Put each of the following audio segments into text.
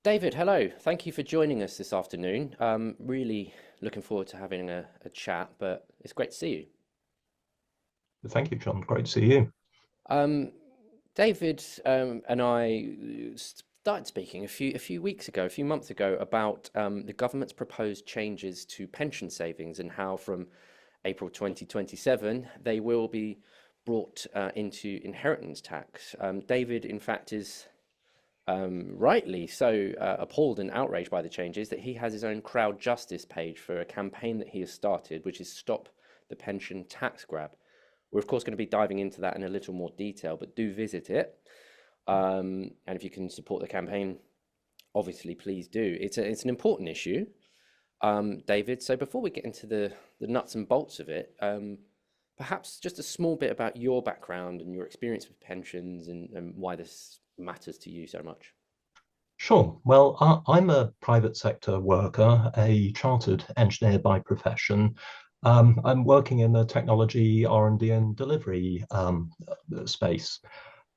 David, hello. Thank you for joining us this afternoon. Really looking forward to having a chat, but it's great to see you. Thank you, John. Great to see you. Um, David and I started speaking a few weeks ago, a few months ago, about the government's proposed changes to pension savings and how from April 2027 they will be brought into inheritance tax. David, in fact, is rightly so appalled and outraged by the changes that he has his own crowd justice page for a campaign that he has started, which is Stop the Pension Tax Grab. We're of course going to be diving into that in a little more detail, but do visit it. And if you can support the campaign, obviously please do. It's an important issue, David. So before we get into the nuts and bolts of it, perhaps just a small bit about your background and your experience with pensions and why this matters to you so much. Sure. Well, I'm a private sector worker, a chartered engineer by profession. I'm working in the technology R&D and delivery space.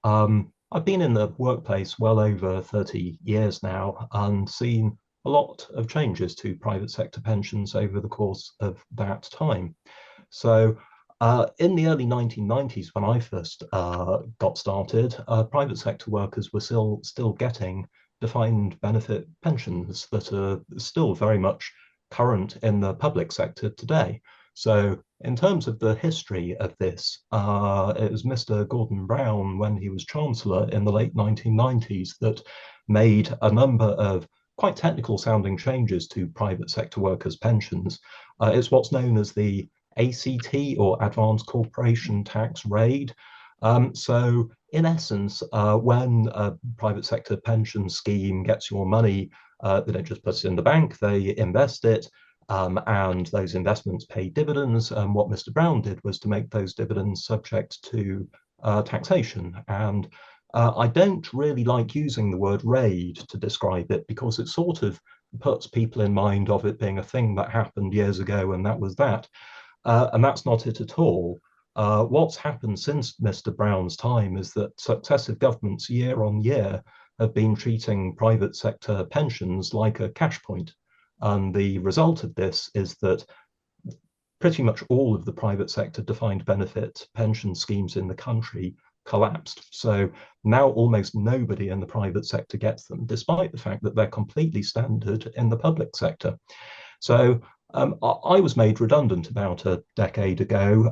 I've been in the workplace well over 30 years now and seen a lot of changes to private sector pensions over the course of that time. So, in the early 1990s, when I first got started, private sector workers were still getting defined benefit pensions that are still very much current in the public sector today. So, in terms of the history of this, it was Mr. Gordon Brown, when he was Chancellor in the late 1990s, that made a number of quite technical sounding changes to private sector workers' pensions. It's what's known as the ACT, or Advanced Corporation Tax Raid. So, in essence, when a private sector pension scheme gets your money, they don't just put it in the bank, they invest it, and those investments pay dividends. And what Mr. Brown did was to make those dividends subject to taxation. And I don't really like using the word raid to describe it because it sort of puts people in mind of it being a thing that happened years ago and that was that. And that's not it at all. What's happened since Mr. Brown's time is that successive governments, year on year, have been treating private sector pensions like a cash point. And the result of this is that pretty much all of the private sector defined benefit pension schemes in the country collapsed. So now almost nobody in the private sector gets them, despite the fact that they're completely standard in the public sector. So I was made redundant about a decade ago,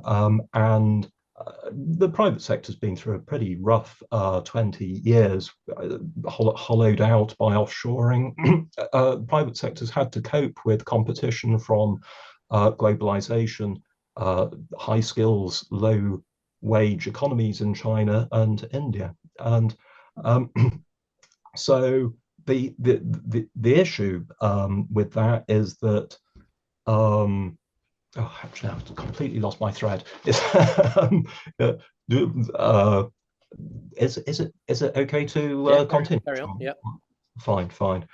and the private sector's been through a pretty rough 20 years, hollowed out by offshoring. Private sector's had to cope with competition from globalization, high skills, low wage economies in China and India. And um, so the issue with that is that um, oh, actually, I've completely lost my thread. um, uh, uh, is it okay to Yeah, continue? carry on. Yeah. Fine, fine.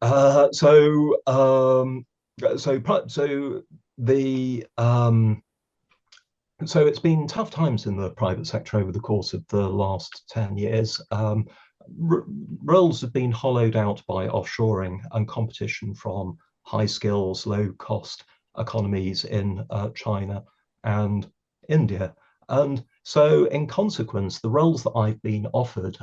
Uh, so um, so the so it's been tough times in the private sector over the course of the last 10 years. R- Roles have been hollowed out by offshoring and competition from high skills, low cost economies in China and India. And so, in consequence, the roles that I've been offered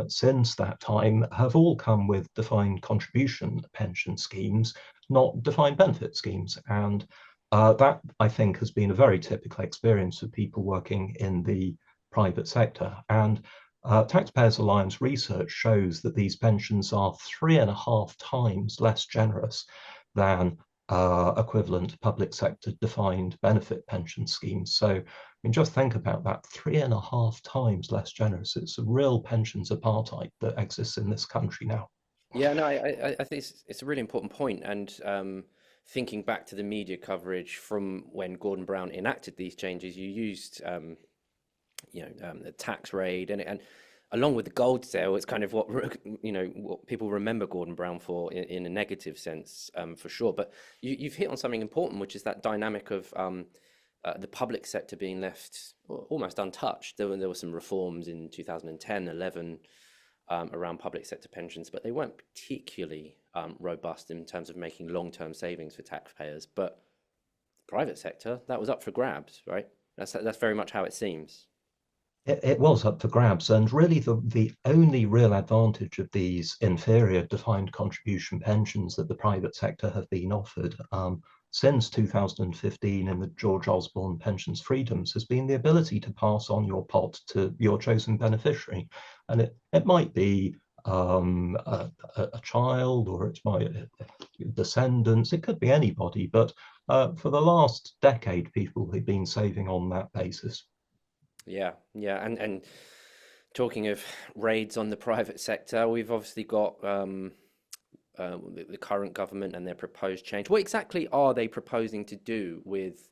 since that time have all come with defined contribution pension schemes, not defined benefit schemes. And that, I think, has been a very typical experience of people working in the private sector. And Taxpayers Alliance research shows that these pensions are 3.5 times less generous than equivalent public sector defined benefit pension schemes. So, I mean, just think about that, 3.5 times less generous. It's a real pensions apartheid that exists in this country now. Yeah, no, I think it's a really important point. And thinking back to the media coverage from when Gordon Brown enacted these changes, you used the tax raid and along with the gold sale, it's kind of what what people remember Gordon Brown for in a negative sense, for sure. But you've hit on something important, which is that dynamic of the public sector being left almost untouched. There were some reforms in 2010, 11, around public sector pensions, but they weren't particularly robust in terms of making long-term savings for taxpayers. But private sector, that was up for grabs, right? That's very much how it seems. It was up for grabs, and really the only real advantage of these inferior defined contribution pensions that the private sector have been offered since 2015 in the George Osborne Pensions Freedoms has been the ability to pass on your pot to your chosen beneficiary. And it might be a child, or it might descendants, it could be anybody, but for the last decade, people have been saving on that basis. Yeah, yeah, and talking of raids on the private sector, we've obviously got the current government and their proposed change. What exactly are they proposing to do with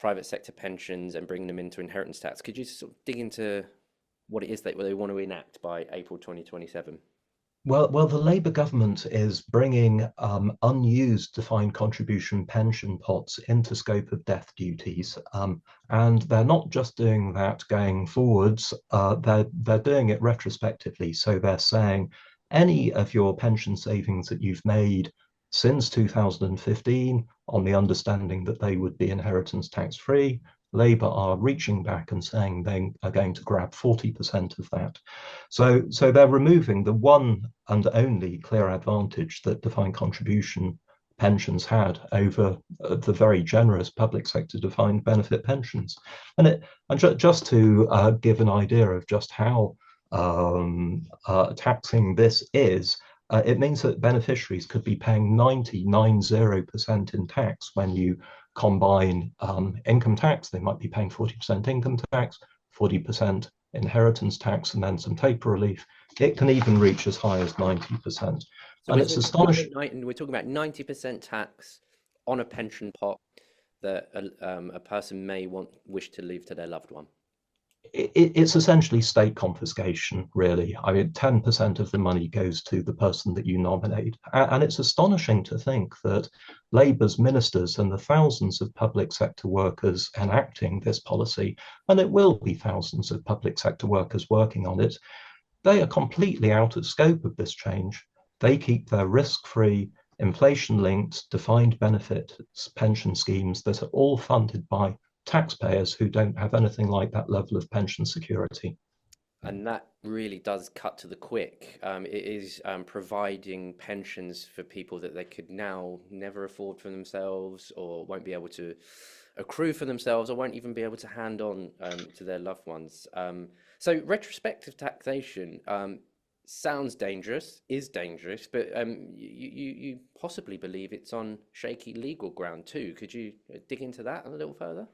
private sector pensions and bring them into inheritance tax? Could you sort of dig into what it is that they want to enact by April 2027? Well, the Labour government is bringing unused defined contribution pension pots into scope of death duties, and they're not just doing that going forwards. They're doing it retrospectively. So they're saying any of your pension savings that you've made since 2015, on the understanding that they would be inheritance tax free, Labour are reaching back and saying they are going to grab 40% of that. So they're removing the one and only clear advantage that defined contribution pensions had over the very generous public sector defined benefit pensions. And just to give an idea of just how taxing this is, it means that beneficiaries could be paying 90% in tax when you combine income tax. They might be paying 40% income tax, 40% inheritance tax, and then some taper relief. It can even reach as high as 90%. So And it's astonishing. we're talking about 90% tax on a pension pot that a person may wish to leave to their loved one. It's essentially state confiscation, really. I mean, 10% of the money goes to the person that you nominate. And it's astonishing to think that Labour's ministers and the thousands of public sector workers enacting this policy, and it will be thousands of public sector workers working on it, they are completely out of scope of this change. They keep their risk-free, inflation-linked, defined benefit pension schemes that are all funded by taxpayers who don't have anything like that level of pension security. And that really does cut to the quick. It is providing pensions for people that they could now never afford for themselves, or won't be able to accrue for themselves, or won't even be able to hand on to their loved ones. So retrospective taxation sounds dangerous, is dangerous, but you possibly believe it's on shaky legal ground too. Could you dig into that a little further?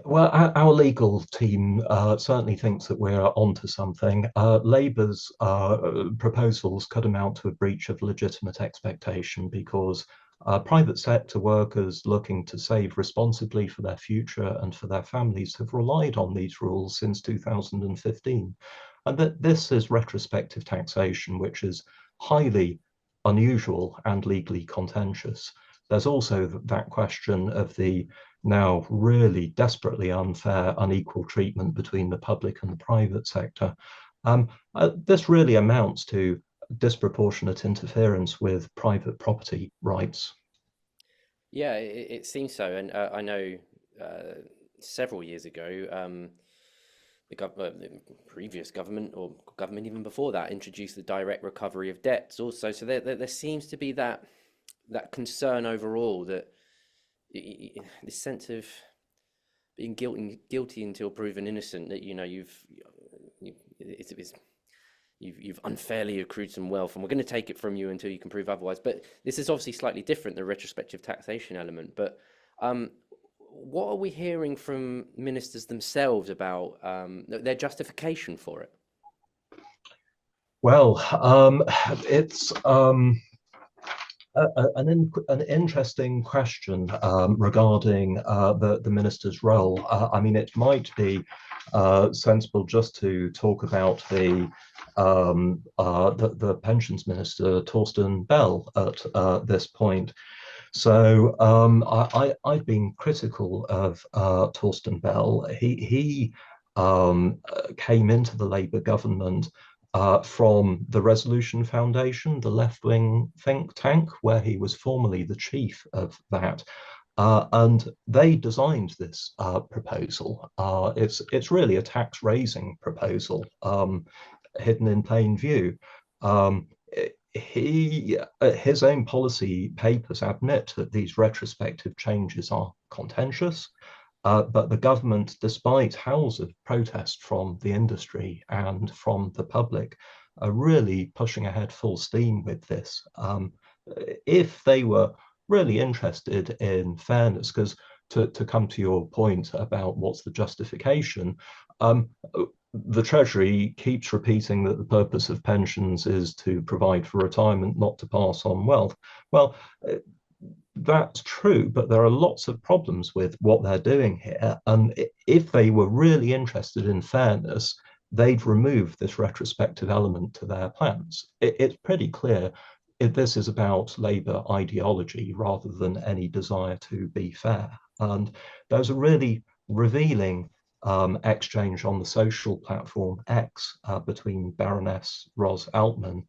Well, our legal team certainly thinks that we're onto something. Labour's proposals could amount to a breach of legitimate expectation because private sector workers looking to save responsibly for their future and for their families have relied on these rules since 2015. And that this is retrospective taxation, which is highly unusual and legally contentious. There's also that question of the now really desperately unfair, unequal treatment between the public and the private sector. This really amounts to disproportionate interference with private property rights. Yeah, it seems so. And I know several years ago, the previous government, or government even before that, introduced the direct recovery of debts also. So there seems to be that concern overall, that this sense of being guilty until proven innocent, that you've unfairly accrued some wealth, and we're going to take it from you until you can prove otherwise. But this is obviously slightly different, the retrospective taxation element. But what are we hearing from ministers themselves about their justification for it? Well, it's an interesting question regarding the minister's role. I mean, it might be sensible just to talk about the pensions minister, Torsten Bell, at this point. So I've been critical of Torsten Bell. He came into the Labour government from the Resolution Foundation, the left-wing think tank, where he was formerly the chief of that. And they designed this proposal. It's really a tax raising proposal, hidden in plain view. Um, his own policy papers admit that these retrospective changes are contentious. But the government, despite howls of protest from the industry and from the public, are really pushing ahead full steam with this. If they were really interested in fairness, because to come to your point about what's the justification, um, the Treasury keeps repeating that the purpose of pensions is to provide for retirement, not to pass on wealth. Well, that's true, but there are lots of problems with what they're doing here. And if they were really interested in fairness, they'd remove this retrospective element to their plans. It's pretty clear this is about Labour ideology rather than any desire to be fair. And there's a really revealing exchange on the social platform X between Baroness Ros Altman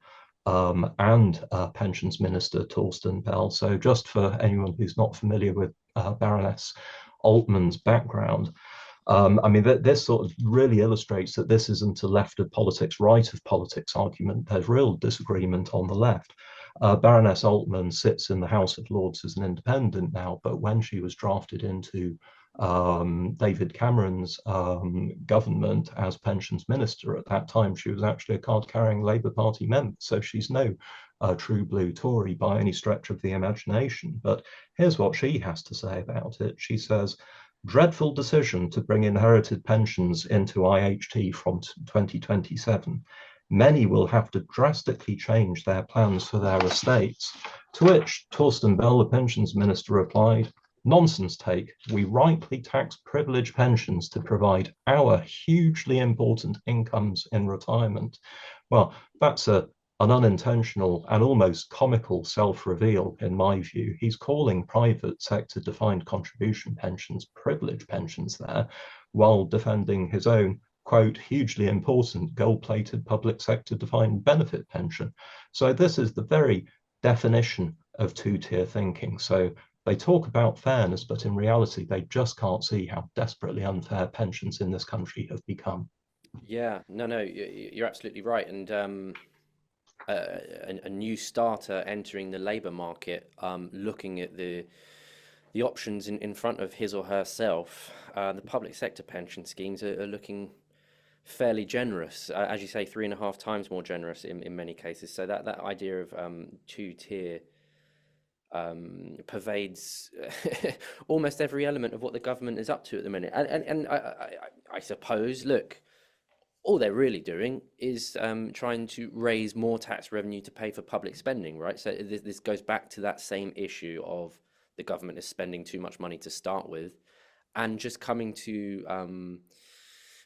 and Pensions Minister Torsten Bell. So, just for anyone who's not familiar with Baroness Altman's background, I mean, this sort of really illustrates that this isn't a left of politics, right of politics argument. There's real disagreement on the left. Baroness Altman sits in the House of Lords as an independent now, but when she was drafted into David Cameron's government as pensions minister at that time, she was actually a card-carrying Labour Party member. So she's no true blue Tory by any stretch of the imagination. But here's what she has to say about it. She says, dreadful decision to bring inherited pensions into IHT from 2027. Many will have to drastically change their plans for their estates. To which Torsten Bell, the pensions minister, replied, nonsense take. We rightly tax privileged pensions to provide our hugely important incomes in retirement. Well, that's an unintentional and almost comical self-reveal, in my view. He's calling private sector defined contribution pensions privileged pensions there, while defending his own, quote, hugely important gold-plated public sector defined benefit pension. So this is the very definition of two-tier thinking. So they talk about fairness, but in reality, they just can't see how desperately unfair pensions in this country have become. Yeah, no, you're absolutely right. And a new starter entering the labour market, looking at the options in front of his or herself, the public sector pension schemes are looking fairly generous, as you say, 3.5 times more generous in many cases. So that idea of two-tier pervades almost every element of what the government is up to at the minute. And I suppose, look, all they're really doing is trying to raise more tax revenue to pay for public spending, right? So this goes back to that same issue of the government is spending too much money to start with, and just coming to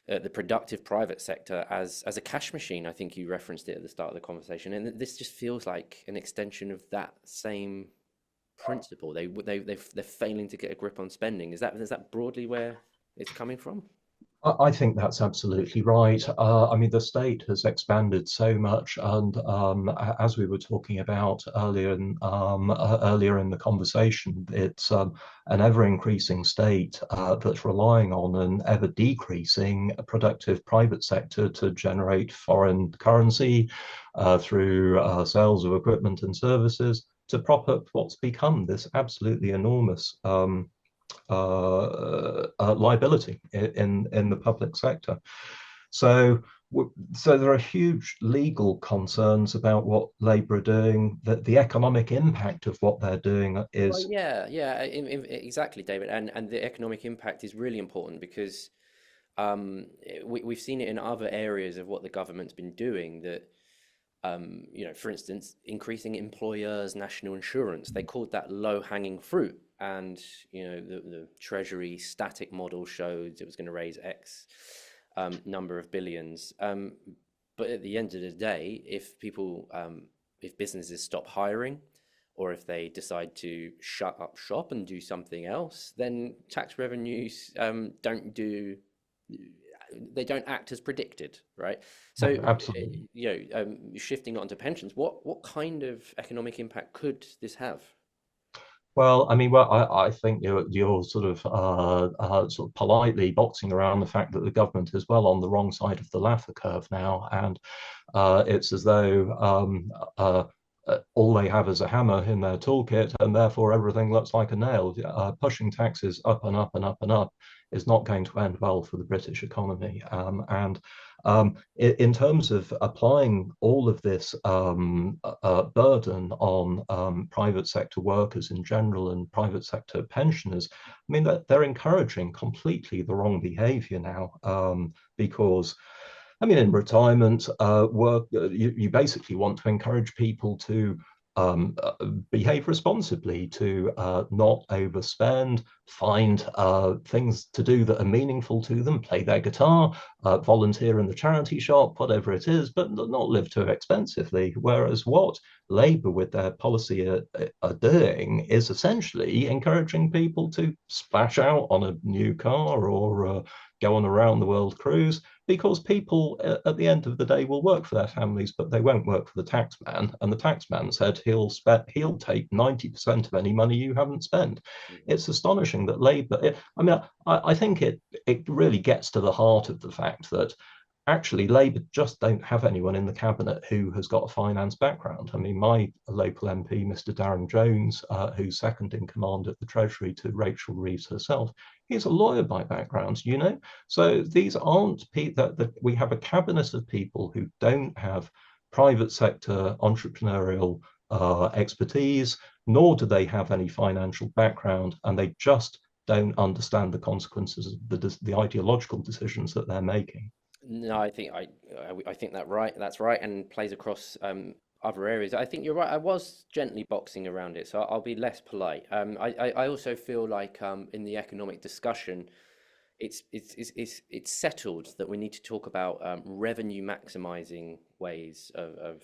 the productive private sector as a cash machine. I think you referenced it at the start of the conversation, and this just feels like an extension of that same principle. They're failing to get a grip on spending. Is that broadly where it's coming from? I think that's absolutely right. I mean, the state has expanded so much, and as we were talking about earlier in the conversation, it's an ever-increasing state that's relying on an ever-decreasing productive private sector to generate foreign currency through sales of equipment and services to prop up what's become this absolutely enormous liability in the public sector. So so there are huge legal concerns about what Labour are doing. That the economic impact of what they're doing Well, is. yeah, exactly, David. And the economic impact is really important because we've seen it in other areas of what the government's been doing that, for instance, increasing employers' national insurance. They called that low-hanging fruit. And, the Treasury static model showed it was going to raise X number of billions. But at the end of the day, if businesses stop hiring, or if they decide to shut up shop and do something else, then tax revenues don't do they don't act as predicted, right? So, No, absolutely. shifting onto pensions, what kind of economic impact could this have? Well, I mean, I think you're sort of politely boxing around the fact that the government is well on the wrong side of the Laffer curve now, and it's as though all they have is a hammer in their toolkit, and therefore everything looks like a nail. Pushing taxes up and up and up and up is not going to end well for the British economy. And in terms of applying all of this burden on private sector workers in general and private sector pensioners, I mean, they're encouraging completely the wrong behavior now, because I mean, in retirement work, you basically want to encourage people to behave responsibly, to not overspend, find things to do that are meaningful to them, play their guitar, volunteer in the charity shop, whatever it is, but not live too expensively. Whereas what Labour with their policy are doing is essentially encouraging people to splash out on a new car or go on a round the world cruise, because people at the end of the day will work for their families, but they won't work for the tax man. And the tax man said he'll take 90% of any money you haven't spent. Mhm. It's astonishing that Labour. I mean, I think it really gets to the heart of the fact that actually Labour just don't have anyone in the cabinet who has got a finance background. I mean, my local MP, Mr. Darren Jones, who's second in command at the Treasury to Rachel Reeves herself, he's a lawyer by background, you know. So these aren't people that we have a cabinet of people who don't have private sector entrepreneurial expertise, nor do they have any financial background, and they just don't understand the consequences of the ideological decisions that they're making. No, I think that's right, and plays across other areas. I think you're right. I was gently boxing around it, so I'll be less polite. I also feel like in the economic discussion, it's settled that we need to talk about revenue maximizing ways of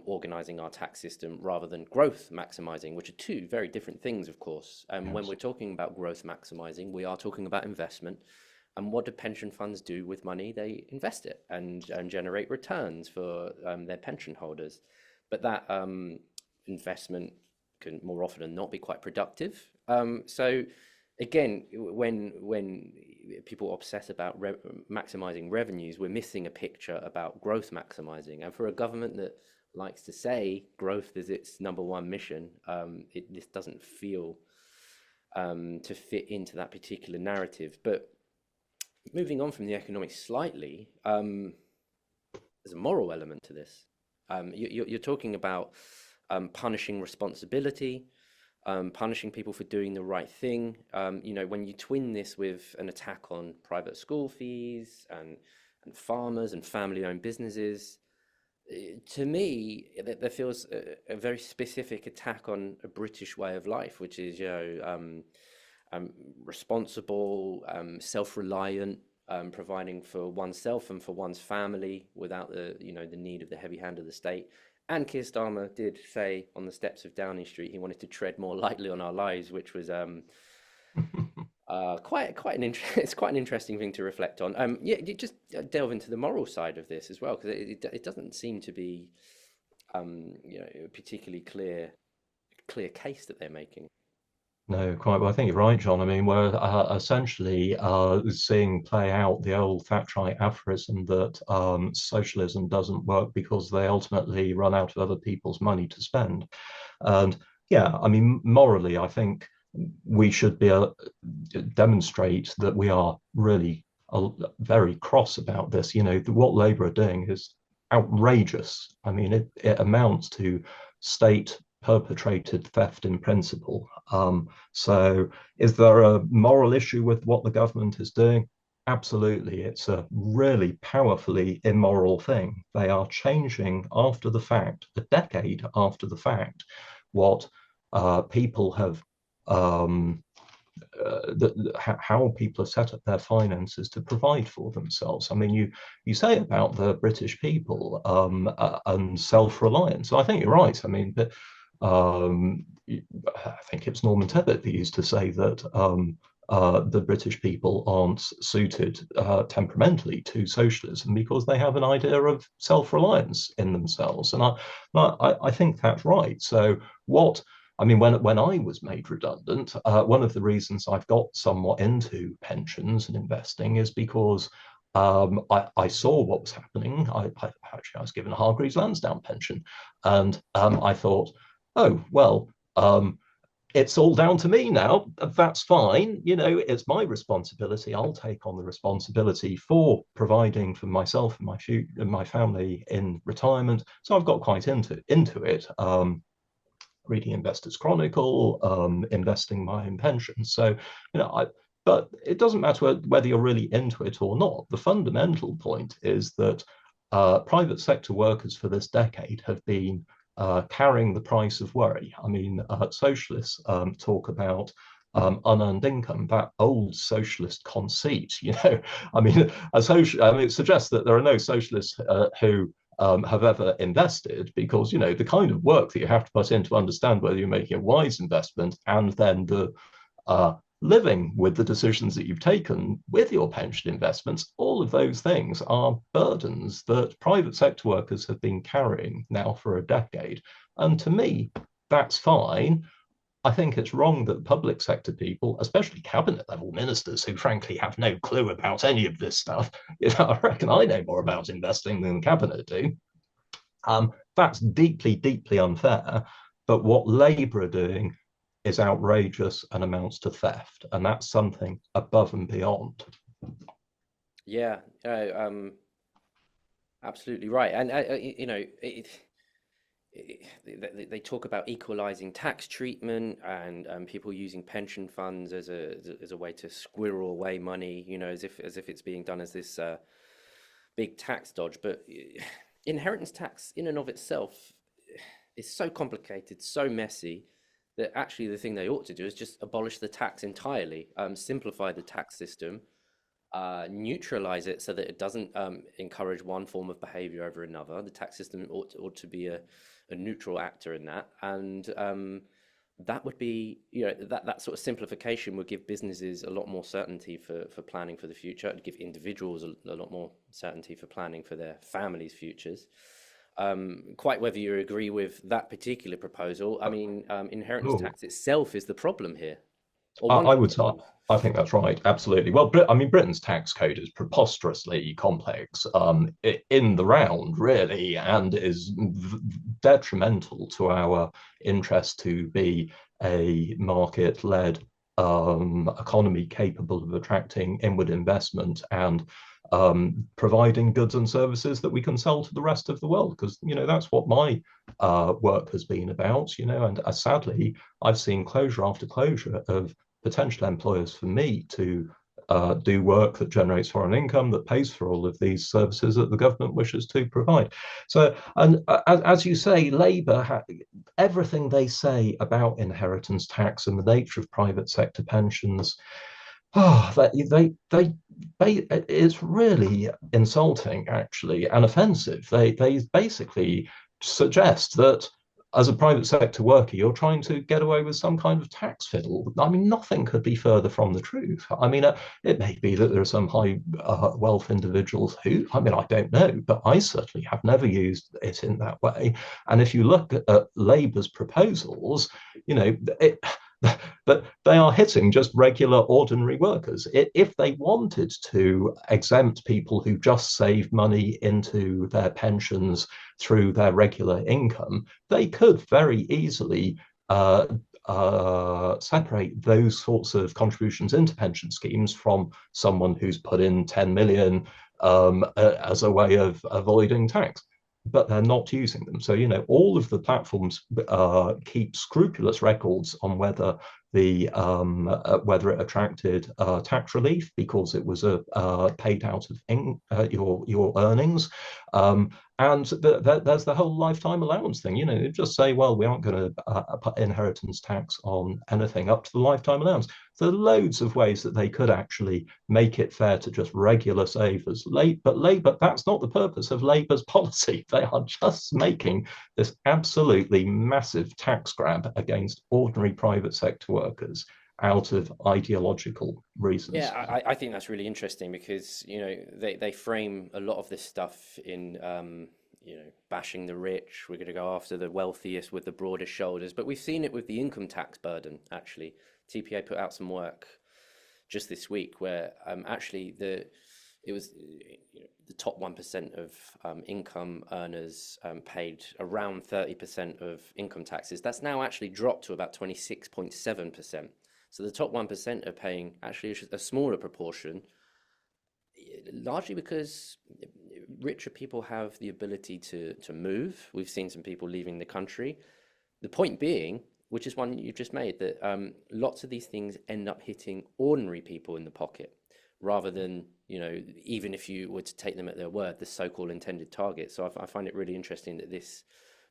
organizing our tax system rather than growth maximizing, which are two very different things, of course. When Yes. we're talking about growth maximizing, we are talking about investment. And what do pension funds do with money? They invest it and generate returns for their pension holders. But that investment can more often than not be quite productive. So again, when people obsess about maximizing revenues, we're missing a picture about growth maximizing. And for a government that likes to say growth is its number one mission, this doesn't feel to fit into that particular narrative. But moving on from the economics slightly, there's a moral element to this. You're talking about punishing responsibility, punishing people for doing the right thing. When you twin this with an attack on private school fees and farmers and family-owned businesses, to me, there feels a very specific attack on a British way of life, which is, responsible, self-reliant, providing for oneself and for one's family without the need of the heavy hand of the state. And Keir Starmer did say on the steps of Downing Street he wanted to tread more lightly on our lives, which was it's quite an interesting thing to reflect on. Yeah, you just delve into the moral side of this as well, because it doesn't seem to be a particularly clear case that they're making. No, quite. Well, I think you're right, John. I mean, we're essentially seeing play out the old Thatcherite aphorism that socialism doesn't work because they ultimately run out of other people's money to spend. And yeah, I mean, morally, I think we should be demonstrate that we are really very cross about this. You know, what Labour are doing is outrageous. I mean, it amounts to state perpetrated theft in principle. So, is there a moral issue with what the government is doing? Absolutely. It's a really powerfully immoral thing. They are changing after the fact, a decade after the fact, what people have um, how people have set up their finances to provide for themselves. I mean, you say about the British people and self-reliance. I think you're right. I mean, I think it's Norman Tebbit that used to say that the British people aren't suited temperamentally to socialism because they have an idea of self-reliance in themselves. And I think that's right. So what I mean, when I was made redundant, one of the reasons I've got somewhat into pensions and investing is because I saw what was happening. I was given a Hargreaves Lansdowne pension, and I thought, oh well, it's all down to me now. That's fine. It's my responsibility. I'll take on the responsibility for providing for myself and my family in retirement. So I've got quite into it. Reading Investors Chronicle, investing my own pension. So, but it doesn't matter whether you're really into it or not. The fundamental point is that private sector workers for this decade have been carrying the price of worry. I mean, socialists talk about unearned income, that old socialist conceit. I mean, it suggests that there are no socialists who have ever invested because the kind of work that you have to put in to understand whether you're making a wise investment and then the living with the decisions that you've taken with your pension investments, all of those things are burdens that private sector workers have been carrying now for a decade. And to me, that's fine. I think it's wrong that public sector people, especially cabinet level ministers who frankly have no clue about any of this stuff, I reckon I know more about investing than the cabinet do. That's deeply, deeply unfair. But what Labour are doing is outrageous and amounts to theft. And that's something above and beyond. Yeah, absolutely right. And they talk about equalizing tax treatment and people using pension funds as a way to squirrel away money, as if it's being done as this big tax dodge. But inheritance tax in and of itself is so complicated, so messy, that actually the thing they ought to do is just abolish the tax entirely, simplify the tax system, neutralize it so that it doesn't encourage one form of behavior over another. The tax system ought to be a neutral actor in that, and that would be, that sort of simplification would give businesses a lot more certainty for planning for the future. It'd give individuals a lot more certainty for planning for their families' futures. Quite whether you agree with that particular proposal, I mean, inheritance Oh, tax itself is the problem here, or I, one I of the would say, problems. I think that's right. Absolutely. Well, I mean, Britain's tax code is preposterously complex in the round, really, and is detrimental to our interest to be a market-led economy capable of attracting inward investment and providing goods and services that we can sell to the rest of the world. Because that's what my work has been about. And sadly, I've seen closure after closure of potential employers for me to do work that generates foreign income that pays for all of these services that the government wishes to provide. So, and as you say, Labour, everything they say about inheritance tax and the nature of private sector pensions, it's really insulting, actually, and offensive. They basically suggest that as a private sector worker, you're trying to get away with some kind of tax fiddle. I mean, nothing could be further from the truth. I mean, it may be that there are some high wealth individuals who, I mean, I don't know, but I certainly have never used it in that way. And if you look at Labour's proposals, it, but they are hitting just regular, ordinary workers. If they wanted to exempt people who just save money into their pensions through their regular income, they could very easily separate those sorts of contributions into pension schemes from someone who's put in 10 million as a way of avoiding tax. But they're not using them. So, all of the platforms keep scrupulous records on whether whether it attracted tax relief because it was paid out of your earnings. And there's the whole lifetime allowance thing. You just say, well, we aren't going to put inheritance tax on anything up to the lifetime allowance. So there are loads of ways that they could actually make it fair to just regular savers. But Labour, that's not the purpose of Labour's policy. They are just making this absolutely massive tax grab against ordinary private sector workers. out of ideological Yeah, reasons. I think that's really interesting because, they frame a lot of this stuff in, bashing the rich. We're going to go after the wealthiest with the broadest shoulders. But we've seen it with the income tax burden, actually. TPA put out some work just this week where actually it was the top 1% of income earners paid around 30% of income taxes. That's now actually dropped to about 26.7%. So the top 1% are paying actually a smaller proportion, largely because richer people have the ability to move. We've seen some people leaving the country. The point being, which is one you just made, that lots of these things end up hitting ordinary people in the pocket rather than, even if you were to take them at their word, the so-called intended target. So I find it really interesting that this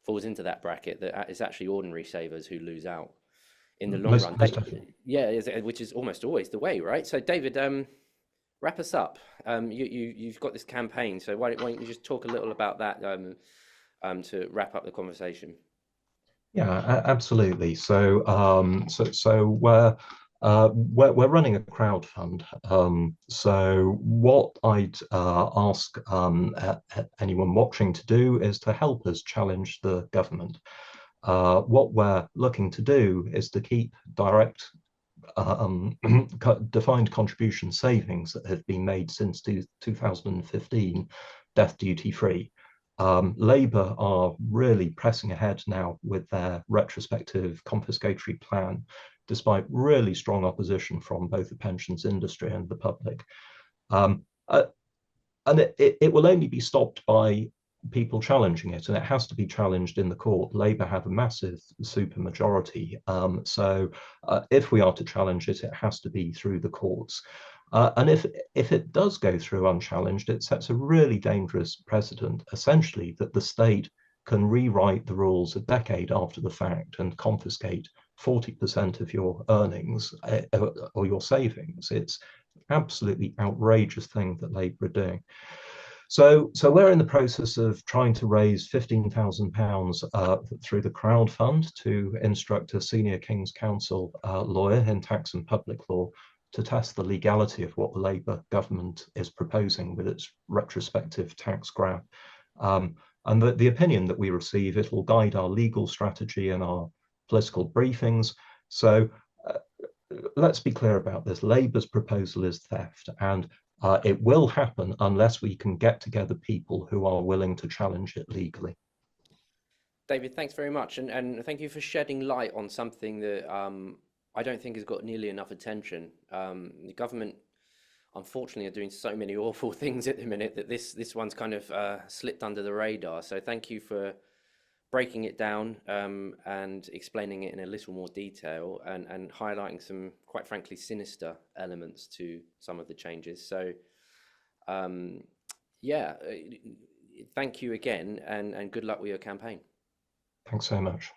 falls into that bracket, that it's actually ordinary savers who lose out in the long run. Most definitely. Yeah, which is almost always the way, right? So David, wrap us up. You've got this campaign, so why don't you just talk a little about that to wrap up the conversation? Yeah, absolutely. So we're running a crowdfund. So what I'd ask anyone watching to do is to help us challenge the government. What we're looking to do is to keep direct defined contribution savings that have been made since 2015 death duty free. Labour are really pressing ahead now with their retrospective confiscatory plan, despite really strong opposition from both the pensions industry and the public. Um, uh, and it will only be stopped by people challenging it, and it has to be challenged in the court. Labour have a massive supermajority, so if we are to challenge it, it has to be through the courts. And if it does go through unchallenged, it sets a really dangerous precedent, essentially that the state can rewrite the rules a decade after the fact and confiscate 40% of your earnings or your savings. It's absolutely outrageous thing that Labour are doing. So we're in the process of trying to raise £15,000 through the crowd fund to instruct a senior King's Counsel lawyer in tax and public law to test the legality of what the Labour government is proposing with its retrospective tax grab. And the opinion that we receive, it will guide our legal strategy and our political briefings. So let's be clear about this. Labour's proposal is theft, and it will happen unless we can get together people who are willing to challenge it legally. David, thanks very much, and thank you for shedding light on something that I don't think has got nearly enough attention. The government, unfortunately, are doing so many awful things at the minute that this one's kind of slipped under the radar. So thank you for breaking it down and explaining it in a little more detail and highlighting some, quite frankly, sinister elements to some of the changes. So, yeah, thank you again and good luck with your campaign. Thanks so much.